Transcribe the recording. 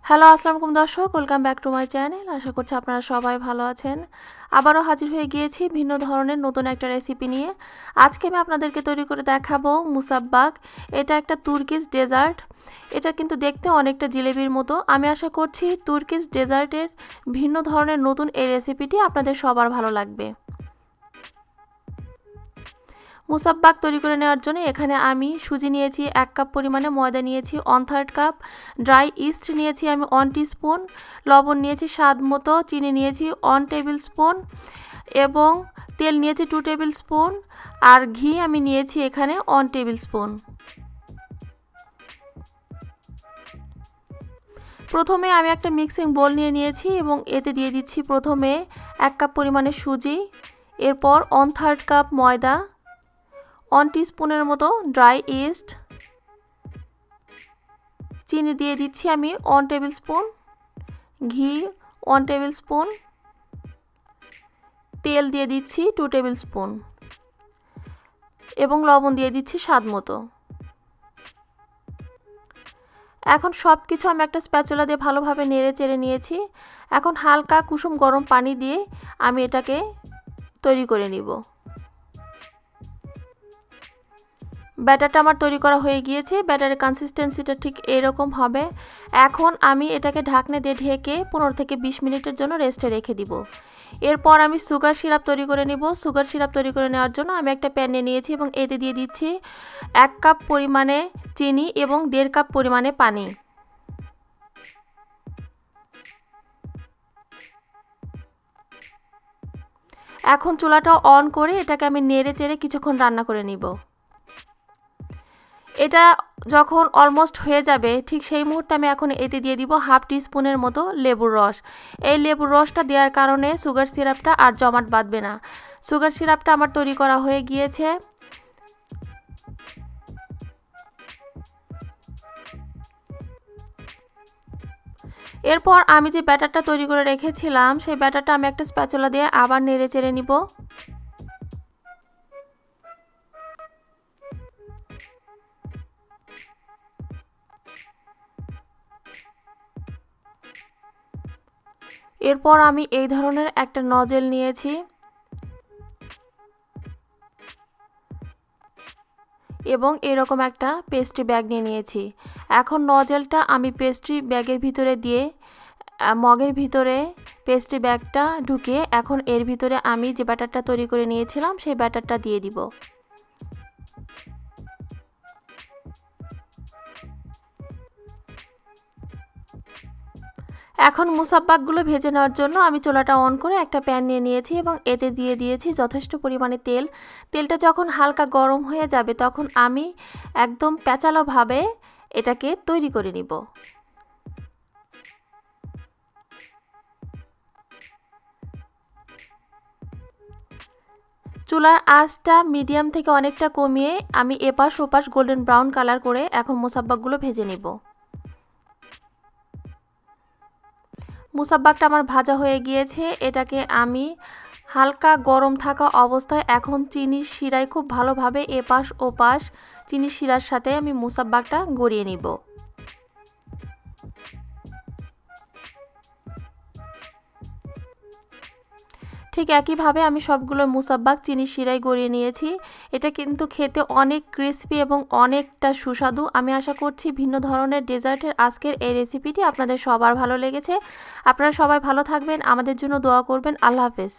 Hello আসসালামু আলাইকুম দর্শক, welcome back to my channel. আশা করছি আপনারা সবাই ভালো আছেন। আবারও হাজির হয়ে গিয়েছি ভিন্ন ধরনের নতুন একটা রেসিপি নিয়ে। আজকে আমি আপনাদেরকে তৈরি করে দেখাবো মুসাব্বাক। এটা একটা তুর্কিশ ডেজার্ট। এটা কিন্তু দেখতে অনেকটা জিলেবির মতো। আমি আশা করছি তুর্কিশ ডেজার্টের ভিন্ন ধরনের নতুন এই রেসিপিটি আপনাদের সবার ভালো লাগবে। মুসাব্বাক তৈরি করে নেওয়ার জন্য এখানে আমি সুজি নিয়েছি 1 কাপ পরিমাণে, ময়দা নিয়েছি 1/3 কাপ, ড্রাই ইস্ট নিয়েছি আমি 1 টিস্পুন, লবণ নিয়েছি স্বাদ মতো, চিনি নিয়েছি 1 টেবিল স্পুন এবং তেল নিয়েছি 2 টেবিল স্পুন আর ঘি আমি নিয়েছি এখানে 1 টেবিল স্পুন। প্রথমে আমি একটা মিক্সিং বোল নিয়েছি এবং এতে দিয়ে দিচ্ছি প্রথমে 1 কাপ পরিমাণে সুজি, এরপর 1/3 কাপ ময়দা, 1 টিস্পুনের মতো ড্রাই ইস্ট, চিনি দিয়ে দিচ্ছি আমি 1 টেবিল স্পুন, ঘি 1 টেবিল স্পুন, তেল দিয়ে দিচ্ছি 2 টেবিল স্পুন এবং লবণ দিয়ে দিচ্ছি স্বাদ মতো। এখন সব কিছু আমি একটা স্প্যাচুলা দিয়ে ভালোভাবে নেড়ে চেড়ে নিয়েছি। এখন হালকা কুসুম গরম পানি দিয়ে আমি এটাকে তৈরি করে নিব। ব্যাটারটা আমার তৈরি করা হয়ে গিয়েছে। ব্যাটারের কনসিস্টেন্সিটা ঠিক এরকম হবে। এখন আমি এটাকে ঢাকনা দিয়ে ঢেকে 15 থেকে 20 মিনিটের জন্য রেস্টে রেখে দিব। এরপর আমি সুগার সিরাপ তৈরি করে নিব। সুগার সিরাপ তৈরি করে নেওয়ার জন্য আমি একটা প্যান নিয়েছি এবং এতে দিয়ে দিচ্ছি 1 কাপ পরিমাণে চিনি এবং 1.5 কাপ পরিমাণে পানি। এখন চুলাটা অন করে এটাকে আমি নেড়ে চেড়ে কিছুক্ষণ রান্না করে নিব। এটা যখন অলমোস্ট হয়ে যাবে ঠিক সেই মুহূর্তে আমি এখন এতে দিয়ে দিব 1/2 টিস্পুনের মতো লেবুর রস। এই লেবুর রসটা দেওয়ার কারণে সুগার সিরাপটা আর জমাট বাঁধবে না। সুগার সিরাপটা আমার তৈরি করা হয়ে গিয়েছে। এরপর আমি যে ব্যাটারটা তৈরি করে রেখেছিলাম সেই ব্যাটারটা আমি একটা স্প্যাচুলা দিয়ে আবার নেড়ে চেড়ে নিব। এরপর আমি এই ধরনের একটা নজেল নিয়েছি এবং এরকম একটা পেস্ট্রি ব্যাগ নিয়েছি। এখন নজেলটা আমি পেস্ট্রি ব্যাগের ভিতরে দিয়ে মগের ভিতরে পেস্ট্রি ব্যাগটা ঢুকিয়ে এখন এর ভিতরে আমি যে ব্যাটারটা তৈরি করে নিয়েছিলাম সেই ব্যাটারটা দিয়ে দিব। এখন মুসাব্বাকগুলো ভেজে নেওয়ার জন্য আমি চুলাটা অন করে একটা প্যান নিয়েছি এবং এতে দিয়ে দিয়েছি যথেষ্ট পরিমাণে তেল। তেলটা যখন হালকা গরম হয়ে যাবে তখন আমি একদম প্যাঁচালোভাবে এটাকে তৈরি করে নিব। চুলার আঁচটা মিডিয়াম থেকে অনেকটা কমিয়ে আমি এপাশ ওপাশ গোল্ডেন ব্রাউন কালার করে এখন মুসাব্বাকগুলো ভেজে নিব। মুসাব্বাকটা আমার ভাজা হয়ে গিয়েছে। এটাকে আমি হালকা গরম থাকা অবস্থায় এখন চিনির শিরায় খুব ভালোভাবে এপাশ ওপাশ চিনির শিরার সাথে আমি মুসাব্বাকটা গড়িয়ে নিব। ঠিক একইভাবে আমি সবগুলো মুসাব্বাক চিনির শিরায় গড়িয়ে নিয়েছি। এটা কিন্তু খেতে অনেক ক্রিস্পি এবং অনেকটা সুস্বাদু। আমি আশা করছি ভিন্ন ধরনের ডেজার্টের আজকের এই রেসিপিটি আপনাদের সবার ভালো লেগেছে। আপনারা সবাই ভালো থাকবেন, আমাদের জন্য দোয়া করবেন। আল্লাহ হাফেজ।